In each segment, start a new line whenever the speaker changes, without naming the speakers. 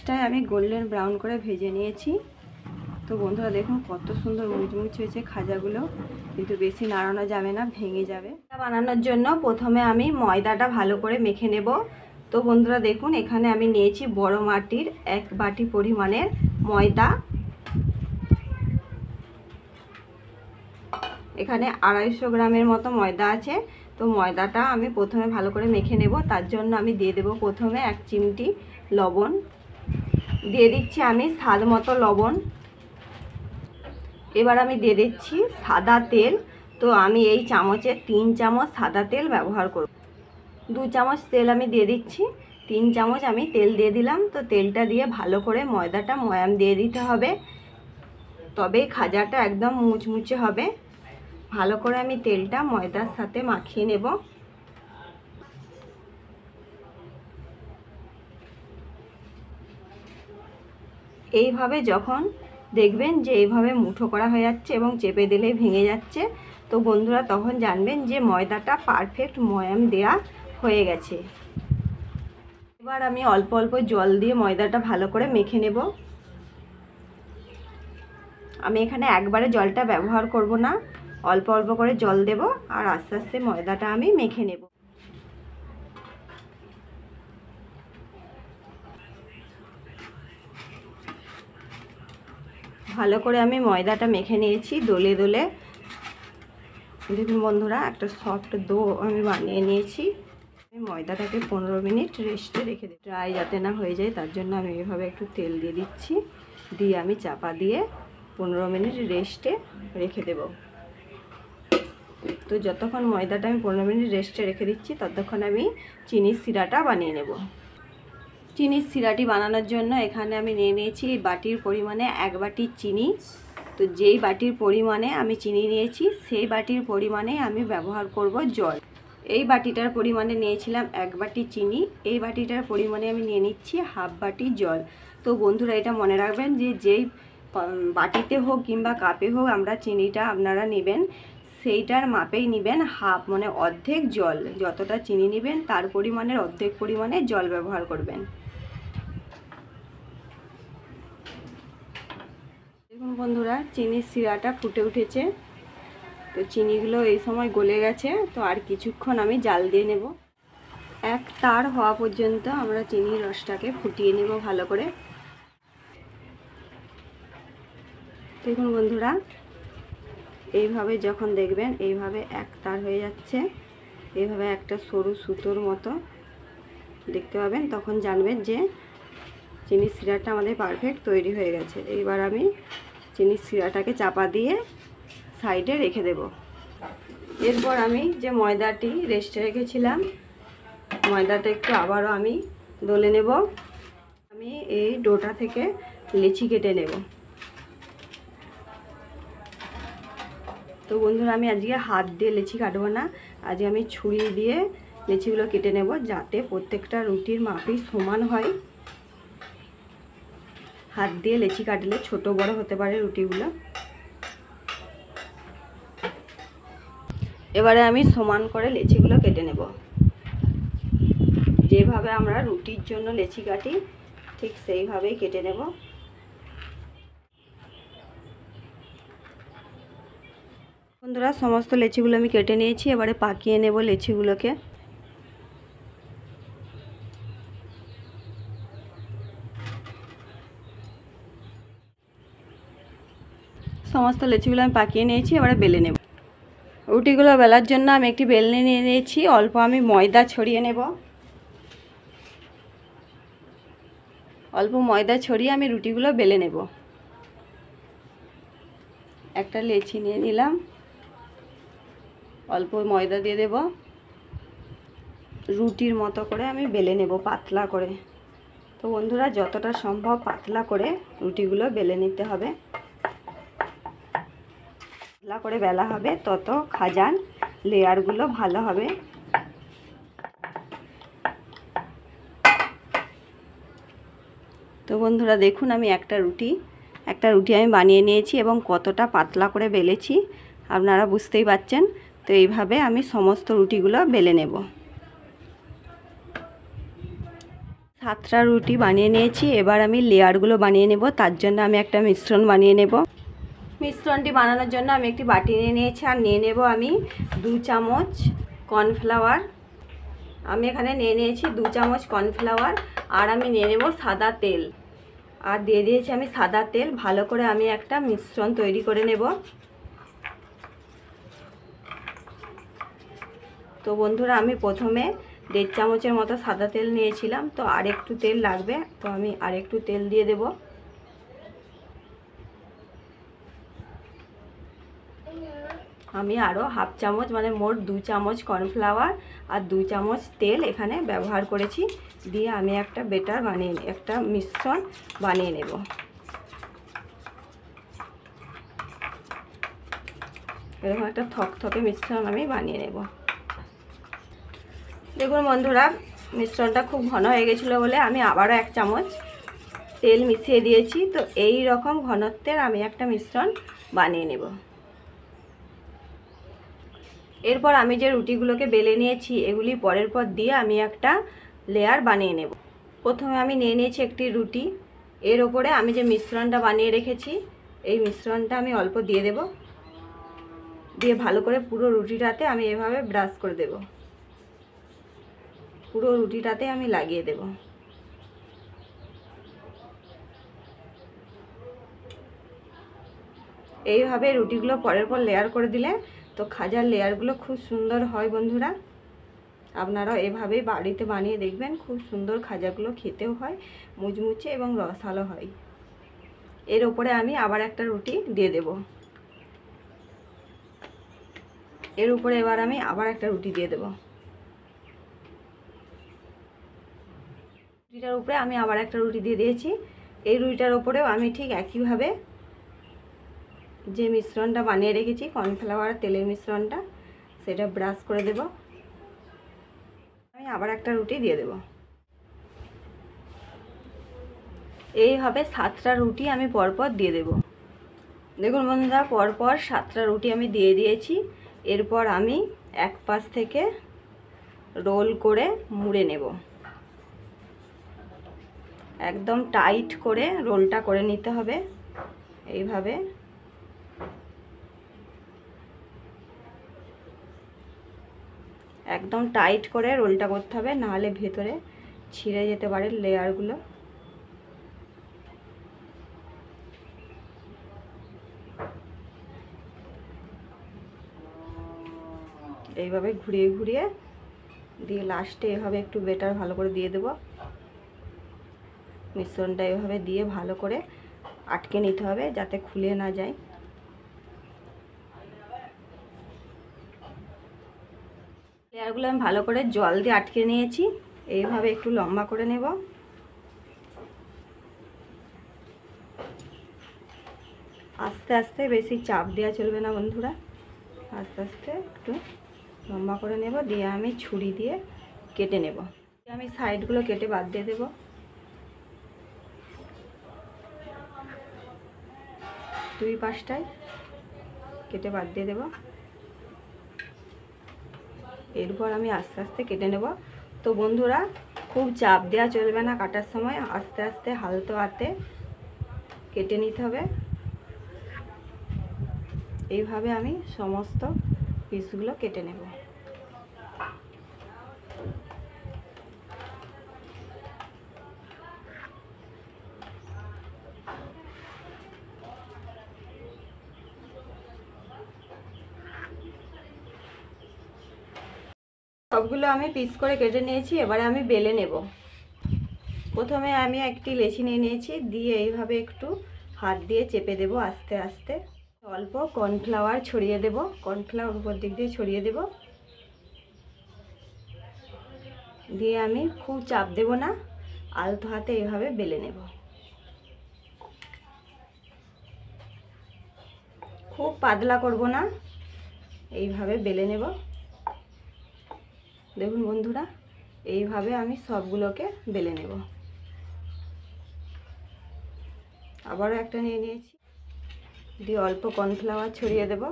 গ্যাসটায় আমি golden brown করে ভেজে নিয়েছি। তো বন্ধুরা দেখুন কত সুন্দর মুচমুচে হয়েছে খাজাগুলো, কিন্তু বেশি নাড়ানো যাবে না, ভেঙে যাবে। বানানোর জন্য প্রথমে আমি ময়দাটা ভালো করে মেখে নেব। তো বন্ধুরা দেখুন এখানে আমি নিয়েছি বড় মাটির 1 বাটি পরিমাণের ময়দা। এখানে 250 গ্রামের মতো ময়দা আছে। তো ময়দাটা আমি প্রথমে ভালো করে মেখে নেব। তার জন্য আমি দিয়ে দেব প্রথমে 1 চিমটি লবণ, দিয়ে দিচ্ছি আমি স্বাদ মতো লবণ। এবার আমি দিয়ে দিচ্ছি সাদা তেল। তো আমি এই চামচে 3 চামচ সাদা তেল ব্যবহার করব। 2 চামচ তেল আমি দিয়ে দিচ্ছি, 3 চামচ আমি তেল দিয়ে দিলাম। তো তেলটা দিয়ে ভালো করে ময়দাটা ময়াম দিয়ে দিতে হবে, তবেই খাজাটা একদম মুচমুচে হবে। ভালো করে আমি তেলটা ময়দার সাথে মাখিয়ে নেব। এইভাবে যখন দেখবেন যে এইভাবে মুঠো করা হয়ে যাচ্ছে এবং চেপে দিলেই ভেঙে যাচ্ছে, তো বন্ধুরা তখন জানবেন যে ময়দাটা পারফেক্ট ময়াম দেয়া হয়ে গেছে। এবার আমি অল্প অল্প জল দিয়ে ময়দাটা ভালো করে মেখে নেব। আমি এখানে একবারে জলটা ব্যবহার করব না, অল্প অল্প করে জল দেব আর আস্তে আস্তে ময়দাটা আমি মেখে নেব। ভালো করে আমি ময়দাটা মেখে নিয়েছি দোলে দোলে। দেখুন বন্ধুরা একটা সফট ডো আমি বানিয়ে নিয়েছি। আমি ময়দাটাকে 15 মিনিট রেস্টে রেখে দিই, ড্রাই যাতে না হয়ে যায়। তার জন্য আমি এইভাবে একটু তেল দিয়ে দিচ্ছি, দিয়ে আমি চাপা দিয়ে 15 মিনিট রেস্টে রেখে দেব। তো যতক্ষণ ময়দাটা আমি 15 মিনিট রেস্টে রেখে দিচ্ছি, ততক্ষণ আমি চিনির সিরাটা বানিয়ে নেব। চিনির সিরাটি বানানোর জন্য এখানে আমি নিয়ে নিয়েছি বাটির পরিমাণে 1 বাটি চিনি। তো যেই বাটির পরিমাণে আমি চিনি নিয়েছি সেই বাটির পরিমাণে আমি ব্যবহার করব জল। এই বাটিটার পরিমাণে নিয়েছিলাম 1 বাটি চিনি, এই বাটিটার পরিমাণে আমি নিয়ে নিচ্ছি ½ বাটি জল। তো বন্ধুরা এটা মনে রাখবেন যে যেই বাটিতে হোক কিংবা কাপে হোক আমরা চিনিটা আপনারা নেবেন, সেইটার মাপেই নেবেন হাফ, মানে অর্ধেক জল। যতটা চিনি নেবেন তার পরিমাণের অর্ধেক পরিমাণে জল ব্যবহার করবেন। দেখুন বন্ধুরা চিনির সিরাটা ফুটে উঠেছে। তো চিনিগুলো এই সময় গলে গেছে। তো আর কিছুক্ষণ আমি জাল দিয়ে নেব। 1 তার হওয়া পর্যন্ত আমরা চিনির রসটাকে ফুটিয়ে নেব ভালো করে। দেখুন বন্ধুরা এইভাবে যখন দেখবেন এইভাবে 1 তার হয়ে যাচ্ছে, এইভাবে একটা সরু সুতোর মতো দেখতে পাবেন, তখন জানবেন যে চিনির সিরাটা আমাদের পারফেক্ট তৈরি হয়ে গেছে। এইবার আমি চিনির সিরাটাকে চাপা দিয়ে সাইডে রেখে দেব। এরপর আমি যে ময়দাটি রেস্টে রেখেছিলাম, ময়দাটা একটু আবারও আমি দলে নেব। আমি এই ডোটা থেকে লেচি কেটে নেব। তো বন্ধুরা আমি আজকে হাত দিয়ে লেচি কাটবো না, আজকে আমি ছুরি দিয়ে লেচিগুলো কেটে নেব, যাতে প্রত্যেকটা রুটির মাপই সমান হয়। হাত দিয়ে লেচি কাটলে ছোট বড় হতে পারে রুটিগুলো। এবারে আমি সমান করে লেচিগুলো কেটে নেব। যেভাবে আমরা রুটির জন্য লেচি কাটি ঠিক সেইভাবেই কেটে নেব। বন্ধুরা সমস্ত লেচিগুলো আমি কেটে নিয়েছি, এবারে পাকিয়ে নেব লেচিগুলোকে। সমস্ত লেচিগুলো আমি পাকিয়ে নিয়েছি, এবারে বেলে নেব। রুটিগুলো বেলার জন্য আমি একটি বেলনি নিয়ে নিয়েছি, অল্প আমি ময়দা ছড়িয়ে নেব। অল্প ময়দা ছড়িয়ে আমি রুটিগুলো বেলে নেব। একটা লেচি নিয়ে নিলাম, অল্প ময়দা দিয়ে দেব, রুটির মতো করে আমি বেলে নেব পাতলা করে। তো বন্ধুরা যতটা সম্ভব পাতলা করে রুটিগুলো বেলে নিতে হবে। পাতলা করে বেলা হবে তত খাজার লেয়ারগুলো ভালো হবে। তো বন্ধুরা দেখুন আমি একটা রুটি আমি বানিয়ে নিয়েছি এবং কতটা পাতলা করে বেলেছি আপনারা বুঝতেই পাচ্ছেন। তো এইভাবে আমি সমস্ত রুটিগুলো বেলে নেব। 7টা রুটি বানিয়ে নিয়েছি। এবার আমি লেয়ারগুলো বানিয়ে নেব। তার জন্য আমি একটা মিশ্রণ বানিয়ে নেব। মিশ্রণটি বানানোর জন্য আমি একটি বাটি নিয়ে নিয়েছি, আর নিয়ে নেব আমি 2 চামচ কর্নফ্লাওয়ার। আমি এখানে নিয়ে নিয়েছি 2 চামচ কর্নফ্লাওয়ার। আর আমি নিয়ে নেব সাদা তেল, আর দিয়ে দিয়েছি আমি সাদা তেল। ভালো করে আমি একটা মিশ্রণ তৈরি করে নেব। তো বন্ধুরা, আমি প্রথমে 1.5 চামচের মতো সাদা তেল নিয়েছিলাম, তো আর একটু তেল লাগবে, তো আমি আর একটু তেল দিয়ে দেব। আমি আরও 1/2 চামচ মানে মোট 2 চামচ কর্নফ্লাওয়ার আর 2 চামচ তেল এখানে ব্যবহার করেছি। দিয়ে আমি একটা বেটার বানিয়ে একটা মিশ্রণ বানিয়ে নেব। এরকম একটা থকথকে মিশ্রণ আমি বানিয়ে নেব। দেখুন বন্ধুরা, মিশ্রণটা খুব ঘন হয়ে গেছিলো বলে আমি আবারও 1 চামচ তেল মিশিয়ে দিয়েছি। তো এই রকম ঘনত্বের আমি একটা মিশ্রণ বানিয়ে নেব। এরপর আমি যে রুটিগুলোকে বেলে নিয়েছি এগুলি পরের পর দিয়ে আমি একটা লেয়ার বানিয়ে নেব। প্রথমে আমি নিয়ে নিয়েছি একটি রুটি। এর ওপরে আমি যে মিশ্রণটা বানিয়ে রেখেছি এই মিশ্রণটা আমি অল্প দিয়ে দেব। দিয়ে ভালো করে পুরো রুটিটাতে আমি এভাবে ব্রাশ করে দেব। পুরো রুটিটাতে আমি লাগিয়ে দেব। এইভাবে রুটিগুলো পরের পর লেয়ার করে দিলে তো খাজার লেয়ারগুলো খুব সুন্দর হয়। বন্ধুরা, আপনারাও এভাবেই বাড়িতে বানিয়ে দেখবেন, খুব সুন্দর খাজাগুলো খেতেও হয়, মুচমুচে এবং রসালো হয়। এর উপরে আমি আবার একটা রুটি দিয়ে দেব। এর উপরে এবার আমি আবার একটা রুটি দিয়ে দেব। রুটিটার উপরে আমি আবার একটা রুটি দিয়ে দিয়েছি। এই রুটিটার উপরেও আমি ঠিক একইভাবে যে মিশ্রণটা বানিয়ে রেখেছি কর্নফ্লাওয়ার তেলের মিশ্রণটা, সেটা ব্রাশ করে দেব। আমি আবার একটা রুটি দিয়ে দেব। এইভাবে 7টা রুটি আমি পরপর দিয়ে দেব। দেখুন বন্ধুরা, পরপর 7টা রুটি আমি দিয়ে দিয়েছি। এরপর আমি এক পাশ থেকে রোল করে মুড়ে নেব। একদম টাইট করে রোলটা করে নিতে হবে। এইভাবে একদম টাইট করে রোলটা করতে হবে, নাহলে ভেতরে ছিঁড়ে যেতে পারে লেয়ারগুলো। এইভাবে ঘুরিয়ে ঘুরিয়ে দিয়ে লাস্টে এভাবে একটু বেটার ভালো করে দিয়ে দেব। মিশ্রণটা এভাবে দিয়ে ভালো করে আটকে নিতে হবে যাতে খুলে না যায়। লেয়ারগুলো আমি ভালো করে জল দিয়ে আটকে নিয়েছি। এইভাবে একটু লম্বা করে নেব। আস্তে আস্তে, বেশি চাপ দেওয়া চলবে না বন্ধুরা, আস্তে আস্তে একটু লম্বা করে নেব। দিয়ে আমি ছুরি দিয়ে কেটে নেব। আমি সাইডগুলো কেটে বাদ দিয়ে দেব। দুই পাশটায় কেটে বাদ দিয়ে দেব। এরপর আমি আস্তে আস্তে কেটে নেব। তো বন্ধুরা, খুব চাপ দেওয়া চলবে না কাটার সময়, আস্তে আস্তে হালতো হাতে কেটে নিতে হবে। এইভাবে আমি সমস্ত পিসগুলো কেটে নেব। সবগুলো আমি পিস করে কেটে নিয়েছি। এবারে আমি বেলে নেব। প্রথমে আমি একটি লেচি নিয়ে নিয়েছি, দিয়ে এইভাবে একটু হাত দিয়ে চেপে দেব আস্তে আস্তে। অল্প কর্নফ্লাওয়ার ছড়িয়ে দেব, কর্নফ্লাওয়ার উপর দিক দিয়ে ছড়িয়ে দেব। দিয়ে আমি খুব চাপ দেব না, আলতো হাতে এইভাবে বেলে নেব। খুব পাতলা করব না, এইভাবে বেলে নেব। দেখুন বন্ধুরা, এইভাবে আমি সবগুলোকে বেলে নেব। আবারও একটা নিয়ে নিয়েছি, দিয়ে অল্প কর্নফ্লাওয়ার ছড়িয়ে দেব,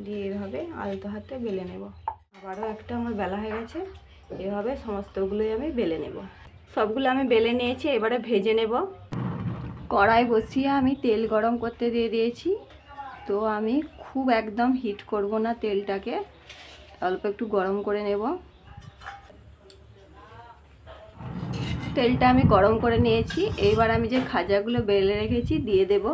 দিয়ে এইভাবে আলতো হাতে বেলে নেব। আবারও একটা আমার বেলা হয়ে গেছে। এভাবে সমস্তগুলোই আমি বেলে নেব। সবগুলো আমি বেলে নিয়েছি, এবারে ভেজে নেব। কড়াই বসিয়ে আমি তেল গরম করতে দিয়ে দিয়েছি। তো আমি খুব একদম হিট করব না, তেলটাকে অল্প একটু গরম করে নেব। তেলটা আমি গরম করে নিয়েছি। এইবার আমি যে খাজাগুলো বেলে রেখেছি দিয়ে দেব।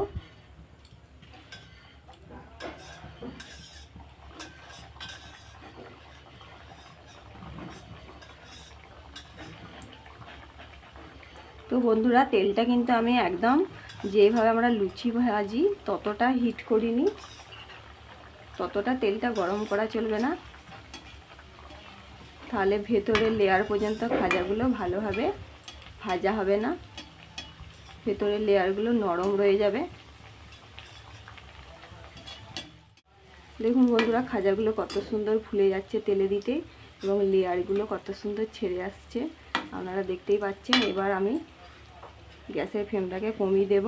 তো বন্ধুরা, তেলটা কিন্তু আমি একদম যেভাবে আমরা লুচি ভাজি ততটা হিট করিনি, ততটা তেলটা গরম করা চলবে না, তাহলে ভেতরের লেয়ার পর্যন্ত খাজাগুলো ভালোভাবে ভাজা হবে না, ভেতরের লেয়ারগুলো নরম রয়ে যাবে। দেখুন বন্ধুরা, খাজাগুলো কত সুন্দর ফুলে যাচ্ছে তেলে দিতে, এবং লেয়ারগুলো কত সুন্দর ছেড়ে আসছে, আপনারা দেখতেই পাচ্ছেন। এবার আমি গ্যাসের ফ্লেমটাকে কমিয়ে দেব।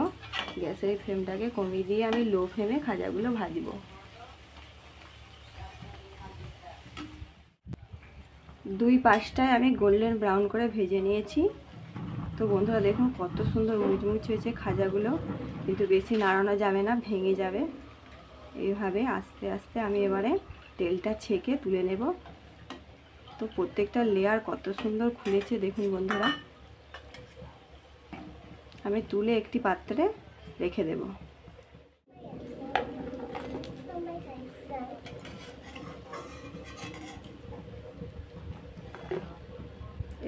গ্যাসের ফ্লেমটাকে কমিয়ে দিয়ে আমি লো ফ্লেমে খাজাগুলো ভাজব। দুই পাশটায় আমি গোল্ডেন ব্রাউন করে ভেজে নিয়েছি। তো বন্ধুরা দেখুন কত সুন্দর মুচমুচ হয়েছে খাজাগুলো, কিন্তু বেশি নাড়ানো যাবে না, ভেঙে যাবে। এইভাবে আস্তে আস্তে আমি এবারে তেলটা ছেঁকে তুলে নেব। তো প্রত্যেকটা লেয়ার কত সুন্দর খুলেছে দেখুন বন্ধুরা। আমি তুলে একটি পাত্রে রেখে দেব।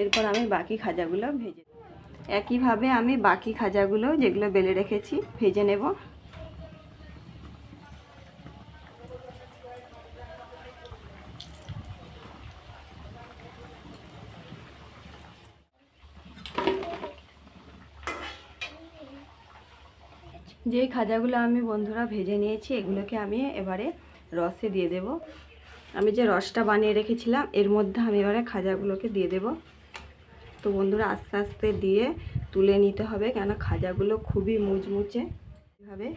এরপর আমি বাকি খাজাগুলো ভেজে একইভাবে আমি বাকি খাজাগুলো যেগুলো বেলে রেখেছি ভেজে নেব। যে খাজাগুলো আমি বন্ধুরা ভেজে নিয়েছি এগুলোকে আমি এবারে রসে দিয়ে দেব। আমি যে রসটা বানিয়ে রেখেছিলাম এর মধ্যে আমি এবারে খাজাগুলোকে দিয়ে দেব। তো বন্ধুরা আস্তে আস্তে দিয়ে তুলে নিতে হবে, কেন খাজাগুলো খুবই মুচমুচে। এভাবে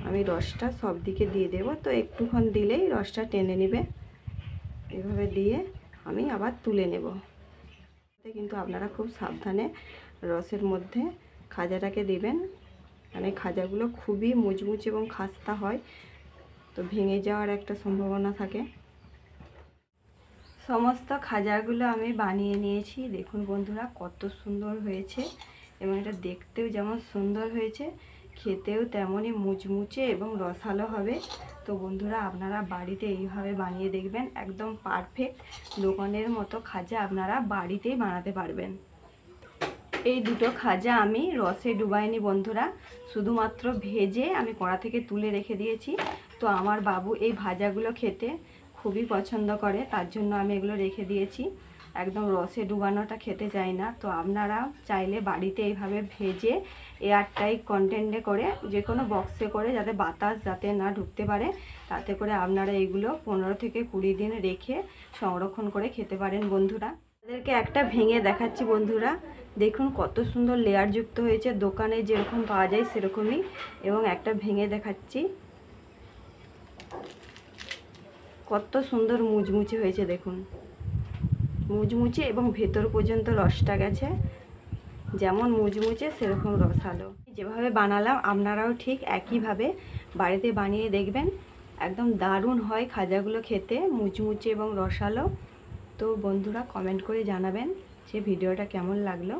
আমি রসটা সব দিকে দিয়ে দেব। তো একটুক্ষণ দিলেই রসটা টেনে নেবে। এভাবে দিয়ে আমি আবার তুলে নেব। কিন্তু আপনারা খুব সাবধানে রসের মধ্যে খাজাটাকে দিবেন, মানে খাজাগুলো খুবই মুচমুচে এবং খাস্তা হয়, তো ভেঙে যাওয়ার একটা সম্ভাবনা থাকে। সমস্ত খাজাগুলো আমি বানিয়ে নিয়েছি। দেখুন বন্ধুরা কত সুন্দর হয়েছে, এবং এটা দেখতেও যেমন সুন্দর হয়েছে, খেতেও তেমনই মুচমুচে এবং রসালো হবে। তো বন্ধুরা আপনারা বাড়িতে এইভাবে বানিয়ে দেখবেন, একদম পারফেক্ট দোকানের মতো খাজা আপনারা বাড়িতেই বানাতে পারবেন। এই দুটো খাজা আমি রসে ডুবাইনি বন্ধুরা, শুধুমাত্র ভেজে আমি কড়া থেকে তুলে রেখে দিয়েছি। তো আমার বাবু এই ভাজাগুলো খেতে খুবই পছন্দ করে, তার জন্য আমি এগুলো রেখে দিয়েছি। একদম রসে ডুবানোটা খেতে চাই না। তো আপনারা চাইলে বাড়িতে এইভাবে ভেজে এয়ারটাইট কন্টেনারে করে, যে কোনো বক্সে করে, যাতে বাতাস যাতে না ঢুকতে পারে, তাতে করে আপনারা এইগুলো 15 থেকে 20 দিন রেখে সংরক্ষণ করে খেতে পারেন বন্ধুরা। আপনাদেরকে একটা ভেঙে দেখাচ্ছি বন্ধুরা, দেখুন কত সুন্দর লেয়ার যুক্ত হয়েছে, দোকানে যেরকম পাওয়া যায় সেরকমই। এবং একটা ভেঙে দেখাচ্ছি, কত সুন্দর মুচমুচে হয়েছে দেখুন, মুচমুচে এবং ভেতর পর্যন্ত রসটা গেছে, যেমন মুচমুচে সেরকম রসালো। যেভাবে বানালাম আপনারাও ঠিক একইভাবে বাড়িতে বানিয়ে দেখবেন, একদম দারুণ হয় খাজাগুলো খেতে, মুচমুচে এবং রসালো। তো বন্ধুরা কমেন্ট করে জানাবেন যে ভিডিওটা কেমন লাগলো।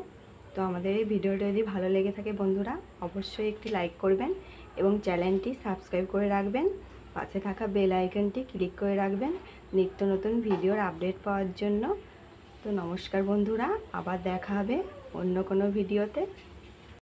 তো আমাদের এই ভিডিওটা যদি ভালো লেগে থাকে বন্ধুরা অবশ্যই একটি লাইক করবেন, এবং চ্যানেলটি সাবস্ক্রাইব করে রাখবেন, পাশে থাকা বেল আইকনটি ক্লিক করে রাখবেন নিত্য নতুন ভিডিওর আপডেট পাওয়ার জন্য। তো নমস্কার বন্ধুরা, আবার দেখা হবে অন্য কোনো ভিডিওতে।